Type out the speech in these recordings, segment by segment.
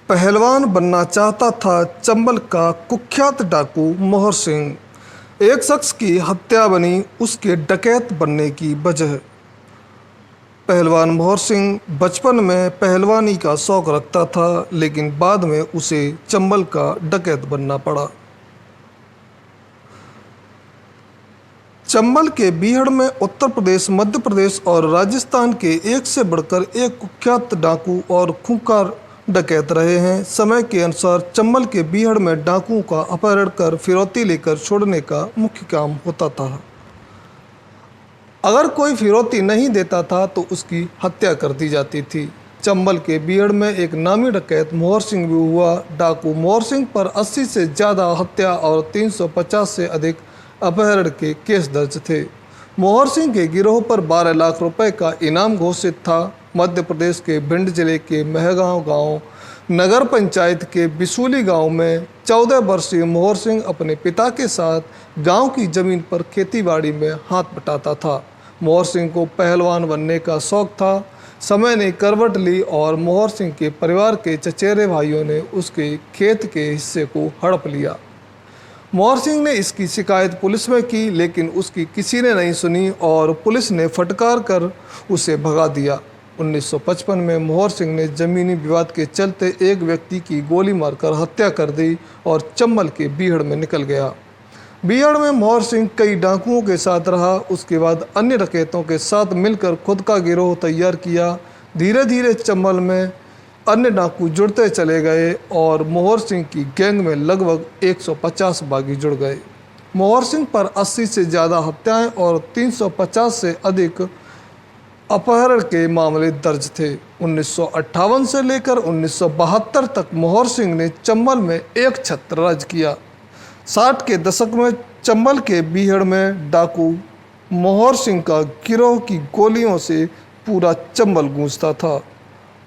पहलवान बनना चाहता था चंबल का कुख्यात डाकू मोहर सिंह। एक शख्स की हत्या बनी उसके डकैत बनने की वजह। पहलवान मोहर सिंह बचपन में पहलवानी का शौक रखता था, लेकिन बाद में उसे चंबल का डकैत बनना पड़ा। चंबल के बीहड़ में उत्तर प्रदेश, मध्य प्रदेश और राजस्थान के एक से बढ़कर एक कुख्यात डाकू और खूंखार डकैत रहे हैं। समय के अनुसार चंबल के बीहड़ में डाकुओं का अपहरण कर फिरौती लेकर छोड़ने का मुख्य काम होता था। अगर कोई फिरौती नहीं देता था तो उसकी हत्या कर दी जाती थी। चंबल के बीहड़ में एक नामी डकैत मोहर सिंह भी हुआ। डाकू मोहर सिंह पर 80 से ज़्यादा हत्या और 350 से अधिक अपहरण के केस दर्ज थे। मोहर सिंह के गिरोह पर 12 लाख रुपए का इनाम घोषित था। मध्य प्रदेश के भिंड जिले के महगांव गांव नगर पंचायत के बिसूली गांव में 14 वर्षीय मोहर सिंह अपने पिता के साथ गांव की जमीन पर खेतीबाड़ी में हाथ बटाता था। मोहर सिंह को पहलवान बनने का शौक था। समय ने करवट ली और मोहर सिंह के परिवार के चचेरे भाइयों ने उसके खेत के हिस्से को हड़प लिया। मोहर सिंह ने इसकी शिकायत पुलिस में की, लेकिन उसकी किसी ने नहीं सुनी और पुलिस ने फटकार कर उसे भगा दिया। 1955 में मोहर सिंह ने जमीनी विवाद के चलते एक व्यक्ति की गोली मारकर हत्या कर दी और चंबल के बीहड़ में निकल गया। बीहड़ में मोहर सिंह कई डाकुओं के साथ रहा। उसके बाद अन्य डकैतों के साथ मिलकर खुद का गिरोह तैयार किया। धीरे धीरे चंबल में अन्य डाकू जुड़ते चले गए और मोहर सिंह की गैंग में लगभग 150 बागी जुड़ गए। मोहर सिंह पर 80 से ज़्यादा हत्याएं और 350 से अधिक अपहरण के मामले दर्ज थे। 1958 से लेकर 1972 तक मोहर सिंह ने चंबल में एक छत्र राज किया। 60 के दशक में चंबल के बीहड़ में डाकू मोहर सिंह का गिरोह की गोलियों से पूरा चंबल गूंजता था।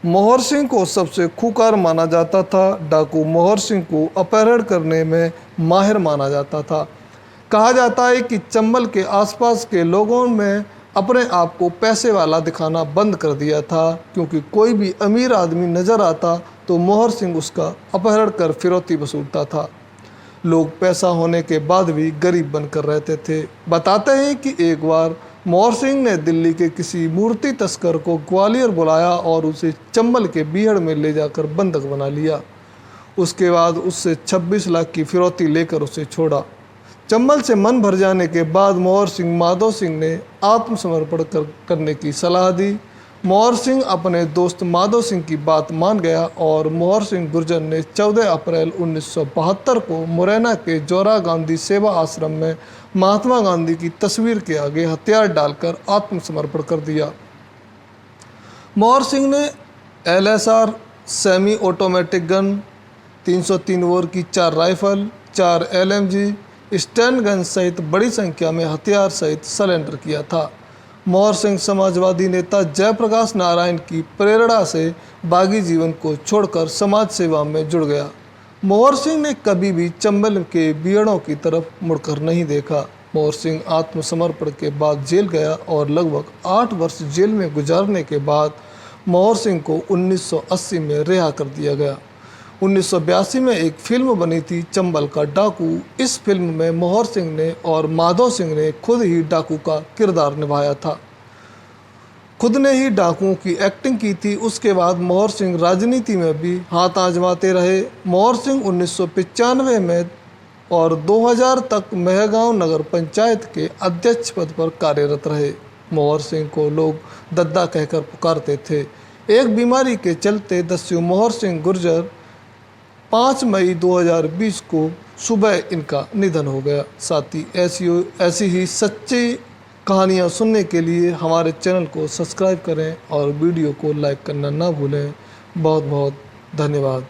मोहर सिंह को सबसे खूंखार माना जाता था। डाकू मोहर सिंह को अपहरण करने में माहिर माना जाता था। कहा जाता है कि चंबल के आसपास के लोगों में अपने आप को पैसे वाला दिखाना बंद कर दिया था, क्योंकि कोई भी अमीर आदमी नज़र आता तो मोहर सिंह उसका अपहरण कर फिरौती वसूलता था। लोग पैसा होने के बाद भी गरीब बनकर रहते थे। बताते हैं कि एक बार मोहर सिंह ने दिल्ली के किसी मूर्ति तस्कर को ग्वालियर बुलाया और उसे चंबल के बीहड़ में ले जाकर बंधक बना लिया। उसके बाद उससे 26 लाख की फिरौती लेकर उसे छोड़ा। चंबल से मन भर जाने के बाद मोहर सिंह माधो सिंह ने आत्मसमर्पण करने की सलाह दी। मोहर सिंह अपने दोस्त माधो सिंह की बात मान गया और मोहर सिंह गुर्जर ने 14 अप्रैल 1972 को मुरैना के जोरा गांधी सेवा आश्रम में महात्मा गांधी की तस्वीर के आगे हथियार डालकर आत्मसमर्पण कर दिया। मोहर सिंह ने LSR semi automatic gun, 303 bore की 4 राइफल, 4 LMG, स्टैंड गन सहित बड़ी संख्या में हथियार सहित सरेंडर किया था। मोहर सिंह समाजवादी नेता जयप्रकाश नारायण की प्रेरणा से बागी जीवन को छोड़कर समाज सेवा में जुड़ गया। मोहर सिंह ने कभी भी चंबल के बीहड़ों की तरफ मुड़कर नहीं देखा। मोहर सिंह आत्मसमर्पण के बाद जेल गया और लगभग 8 वर्ष जेल में गुजारने के बाद मोहर सिंह को 1980 में रिहा कर दिया गया। 1982 में एक फिल्म बनी थी चंबल का डाकू। इस फिल्म में मोहर सिंह ने और माधो सिंह ने खुद ही डाकू का किरदार निभाया था। खुद ने ही डाकुओं की एक्टिंग की थी। उसके बाद मोहर सिंह राजनीति में भी हाथ आजमाते रहे। मोहर सिंह 1995 में और 2000 तक महगांव नगर पंचायत के अध्यक्ष पद पर कार्यरत रहे। मोहर सिंह को लोग दद्दा कहकर पुकारते थे। एक बीमारी के चलते दस्यु मोहर सिंह गुर्जर 5 मई 2020 को सुबह इनका निधन हो गया। साथ ही ऐसी ही सच्ची कहानियाँ सुनने के लिए हमारे चैनल को सब्सक्राइब करें और वीडियो को लाइक करना ना भूलें। बहुत बहुत धन्यवाद।